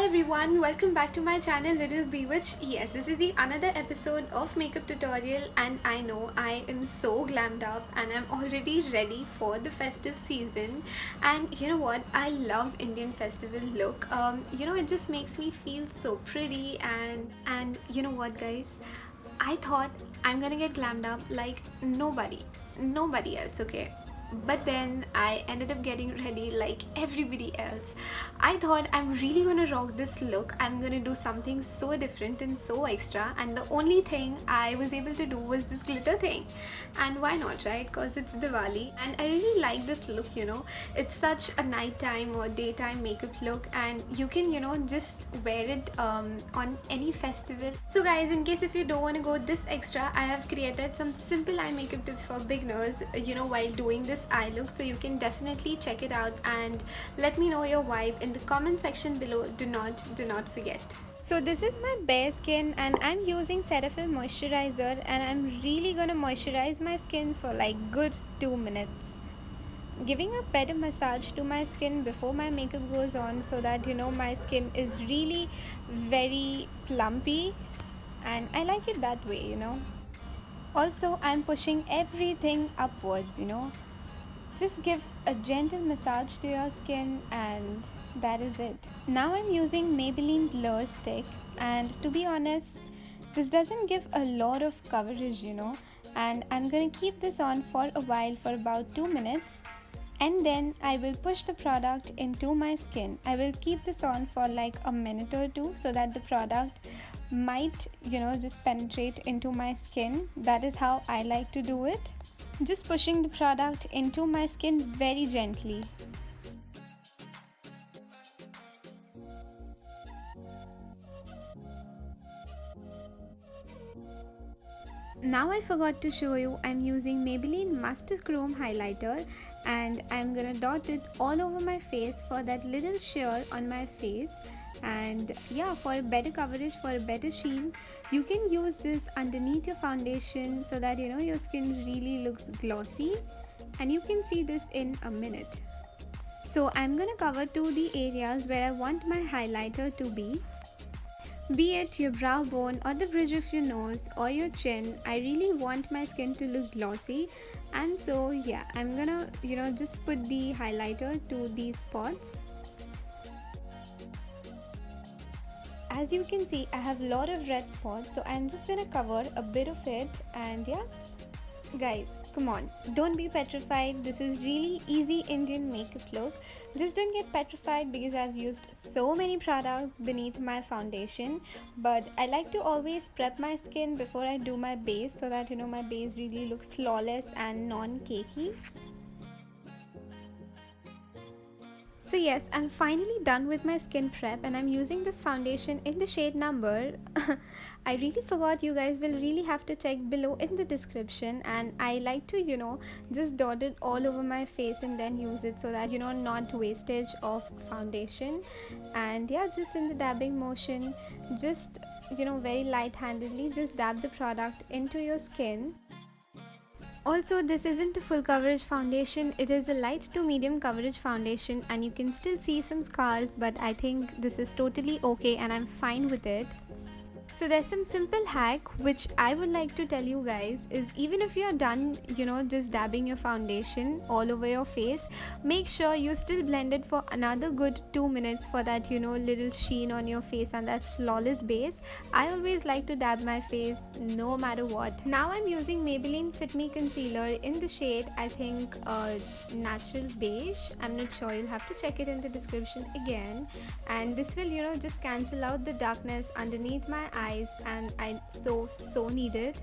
everyone, welcome back to my channel Little Bewitch. Yes, this is the another episode of makeup tutorial, and I know I am so glammed up and I'm already ready for the festive season. And you know what, I love Indian festival look. It just makes me feel so pretty. And you know what, guys, I thought I'm gonna get glammed up like nobody else, okay? But then I ended up getting ready like everybody else. I thought I'm really gonna rock this look. I'm gonna do something so different and so extra, and the only thing I was able to do was this glitter thing. And why not, right? Because it's Diwali, and I really like this look. It's such a nighttime or daytime makeup look, and you can, just wear it on any festival. So, guys, in case if you don't want to go this extra, I have created some simple eye makeup tips for beginners, while doing this eye look, so you can definitely check it out and let me know your vibe in the comment section below. Do not forget. So this is my bare skin, and I'm using Cetaphil moisturizer, and I'm really gonna moisturize my skin for like good 2 minutes, giving a better massage to my skin before my makeup goes on, so that my skin is really very plumpy, and I like it that way. Also, I'm pushing everything upwards. Just give a gentle massage to your skin, and that is it. Now I'm using Maybelline Blur Stick, and to be honest, this doesn't give a lot of coverage, and I'm gonna keep this on for a while, for about 2 minutes, and then I will push the product into my skin. I will keep this on for like a minute or two, so that the product might just penetrate into my skin. That is how I like to do it. Just pushing the product into my skin very gently. Now I forgot to show you, I'm using Maybelline Master Chrome highlighter, and I'm gonna dot it all over my face for that little sheer on my face. And yeah, for a better coverage, for a better sheen, you can use this underneath your foundation, so that your skin really looks glossy, and you can see this in a minute. So I'm gonna cover to the areas where I want my highlighter to be it your brow bone or the bridge of your nose or your chin. I really want my skin to look glossy, and so yeah, I'm gonna just put the highlighter to these spots. As you can see, I have a lot of red spots, so I'm just gonna cover a bit of it. And yeah, guys, come on, don't be petrified. This is really easy Indian makeup look. Just don't get petrified, because I've used so many products beneath my foundation, but I like to always prep my skin before I do my base, so that my base really looks flawless and non-cakey. So yes, I'm finally done with my skin prep, and I'm using this foundation in the shade number. I really forgot, you guys will really have to check below in the description, and I like to just dot it all over my face and then use it, so that not wastage of foundation. And yeah, just in the dabbing motion, just very light handedly just dab the product into your skin. Also, this isn't a full coverage foundation, it is a light to medium coverage foundation, and you can still see some scars, but I think this is totally okay and I'm fine with it. So there's some simple hack which I would like to tell you guys is, even if you're done just dabbing your foundation all over your face, make sure you still blend it for another good 2 minutes for that little sheen on your face and that flawless base. I always like to dab my face no matter what. Now I'm using Maybelline Fit Me concealer in the shade, I think natural beige. I'm not sure, you'll have to check it in the description again, and this will just cancel out the darkness underneath my eyes, and I so need it.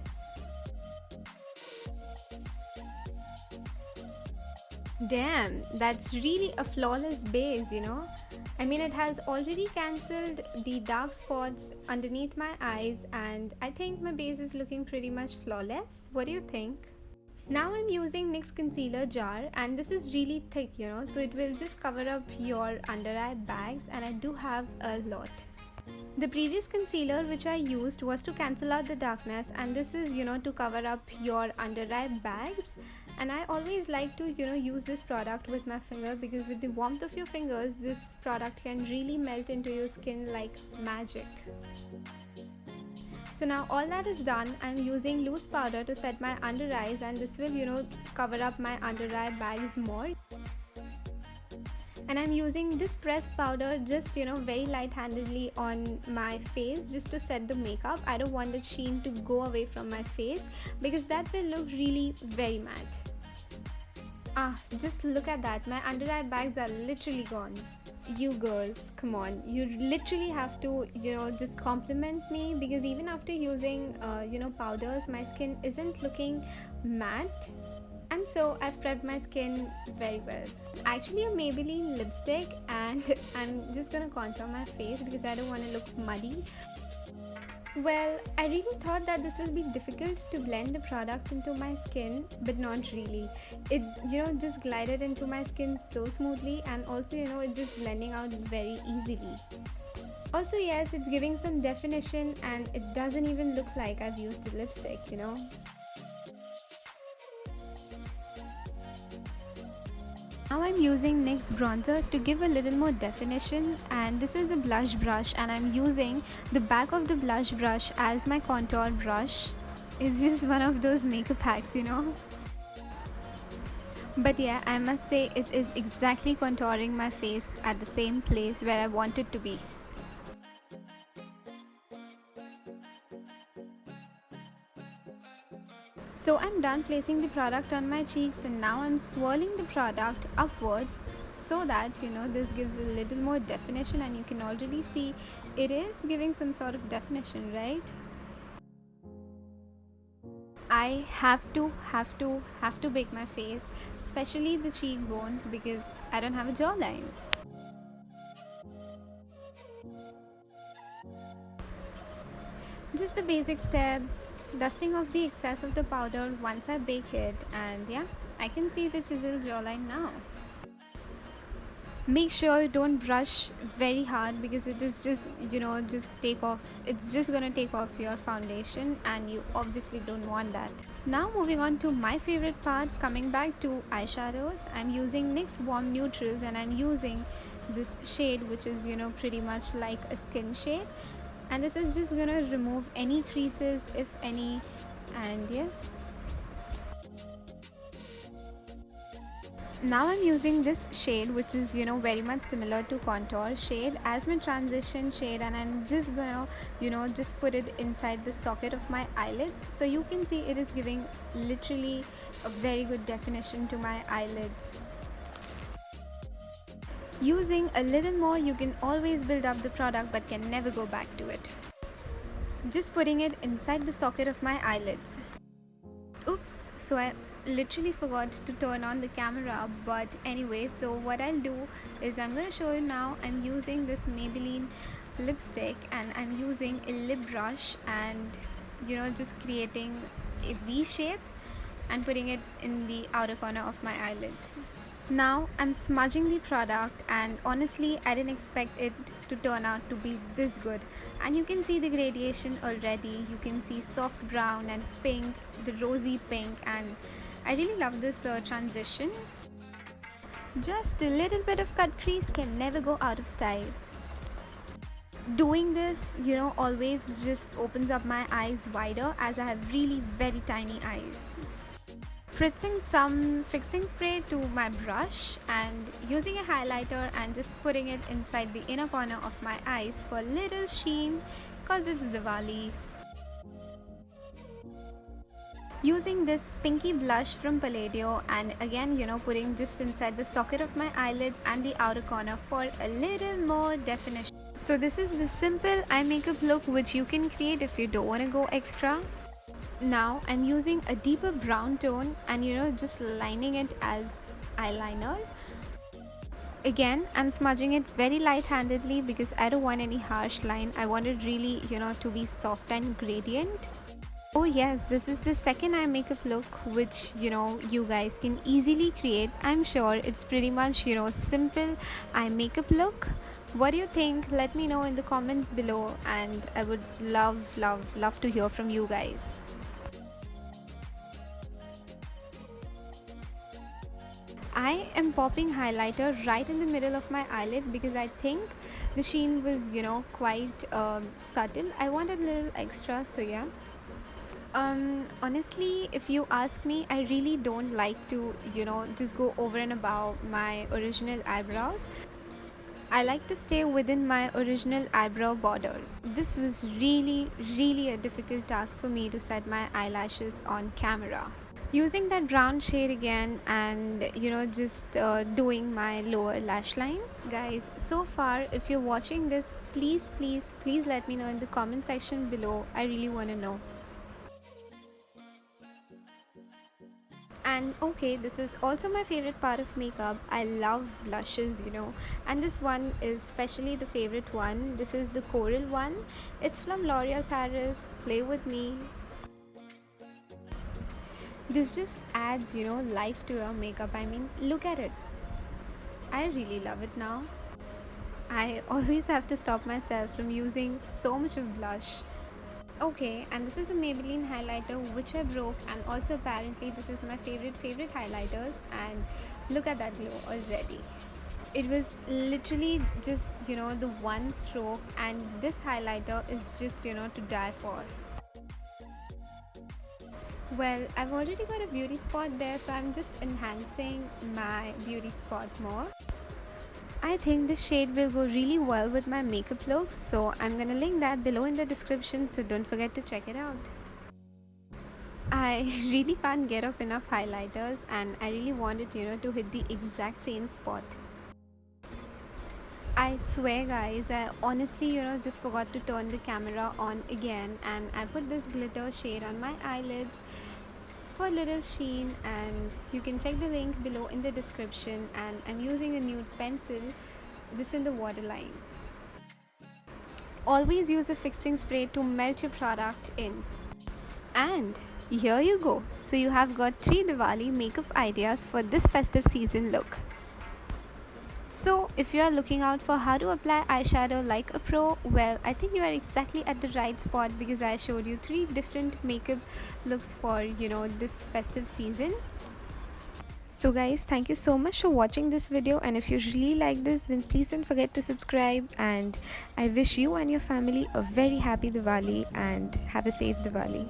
Damn, that's really a flawless base. I mean, it has already cancelled the dark spots underneath my eyes, and I think my base is looking pretty much flawless. What do you think? Now I'm using NYX concealer jar, and this is really thick, so it will just cover up your under eye bags, and I do have a lot. The previous concealer which I used was to cancel out the darkness, and this is to cover up your under eye bags. And I always like to use this product with my finger, because with the warmth of your fingers this product can really melt into your skin like magic. So now all that is done, I'm using loose powder to set my under eyes, and this will cover up my under eye bags more. And I'm using this pressed powder just very light handedly on my face, just to set the makeup. I don't want the sheen to go away from my face, because that will look really very matte. Just look at that, my under eye bags are literally gone. You girls, come on, you literally have to just compliment me, because even after using powders, my skin isn't looking matte. And so I've prepped my skin very well. It's actually a Maybelline lipstick, and I'm just gonna contour my face because I don't want to look muddy. Well, I really thought that this will be difficult to blend the product into my skin, but not really. It just glided into my skin so smoothly, and also it's just blending out very easily. Also, yes, it's giving some definition, and it doesn't even look like I've used the lipstick. Now I'm using NYX bronzer to give a little more definition, and this is a blush brush, and I'm using the back of the blush brush as my contour brush. It's just one of those makeup hacks. But yeah, I must say it is exactly contouring my face at the same place where I want it to be. So I'm done placing the product on my cheeks, and now I'm swirling the product upwards so that this gives a little more definition, and you can already see it is giving some sort of definition, right? I have to bake my face, especially the cheekbones, because I don't have a jawline. Just the basic step, dusting off the excess of the powder once I bake it, and yeah, I can see the chiseled jawline now. Make sure you don't brush very hard, because it is just it's just gonna take off your foundation, and you obviously don't want that. Now moving on to my favorite part, coming back to eyeshadows, I'm using NYX Warm Neutrals, and I'm using this shade which is pretty much like a skin shade, and this is just gonna remove any creases, if any. And yes, now I'm using this shade, which is very much similar to contour shade, as my transition shade, and I'm just gonna just put it inside the socket of my eyelids, so you can see it is giving literally a very good definition to my eyelids. Using a little more, you can always build up the product but can never go back to it. Just putting it inside the socket of my eyelids. Oops, so I literally forgot to turn on the camera, but anyway, so what I'll do is I'm going to show you now. I'm using this Maybelline lipstick, and I'm using a lip brush, and just creating a V shape and putting it in the outer corner of my eyelids. Now I'm smudging the product, and honestly I didn't expect it to turn out to be this good, and you can see the gradation already. You can see soft brown and pink, the rosy pink, and I really love this transition. Just a little bit of cut crease can never go out of style. Doing this always just opens up my eyes wider, as I have really very tiny eyes. Spritzing some fixing spray to my brush, and using a highlighter and just putting it inside the inner corner of my eyes for a little sheen, cause it's Diwali. Using this pinky blush from Palladio, and again putting just inside the socket of my eyelids and the outer corner for a little more definition. So this is the simple eye makeup look which you can create if you don't want to go extra. Now I'm using a deeper brown tone, and just lining it as eyeliner. Again, I'm smudging it very light-handedly because I don't want any harsh line. I want it really to be soft and gradient. Oh yes, this is the second eye makeup look which you guys can easily create. I'm sure it's pretty much simple eye makeup look. What do you think? Let me know in the comments below, and I would love to hear from you guys. I am popping highlighter right in the middle of my eyelid because I think the sheen was, quite subtle. I wanted a little extra, so yeah. Honestly, if you ask me, I really don't like to, just go over and above my original eyebrows. I like to stay within my original eyebrow borders. This was really, really a difficult task for me to set my eyelashes on camera. Using that brown shade again and just doing my lower lash line. Guys, so far, if you're watching this, please, please, please let me know in the comment section below. I really want to know. And okay, this is also my favorite part of makeup. I love blushes, and this one is especially the favorite one. This is the coral one. It's from L'Oreal Paris. Play with me. This just adds, life to your makeup. I mean, look at it. I really love it now. I always have to stop myself from using so much of blush. Okay, and this is a Maybelline highlighter which I broke, and also apparently this is my favorite highlighters, and look at that glow already. It was literally just the one stroke, and this highlighter is just to die for. Well, I've already got a beauty spot there, so I'm just enhancing my beauty spot more. I think this shade will go really well with my makeup look, so I'm gonna link that below in the description, so don't forget to check it out. I really can't get off enough highlighters, and I really wanted to hit the exact same spot. I swear guys, I honestly just forgot to turn the camera on again, and I put this glitter shade on my eyelids for a little sheen, and you can check the link below in the description. And I'm using a nude pencil just in the waterline. Always use a fixing spray to melt your product in. And here you go. So you have got 3 Diwali makeup ideas for this festive season look. So if you are looking out for how to apply eyeshadow like a pro, well, I think you are exactly at the right spot because I showed you 3 different makeup looks for this festive season. So guys, thank you so much for watching this video, and if you really like this, then please don't forget to subscribe, and I wish you and your family a very happy Diwali and have a safe Diwali.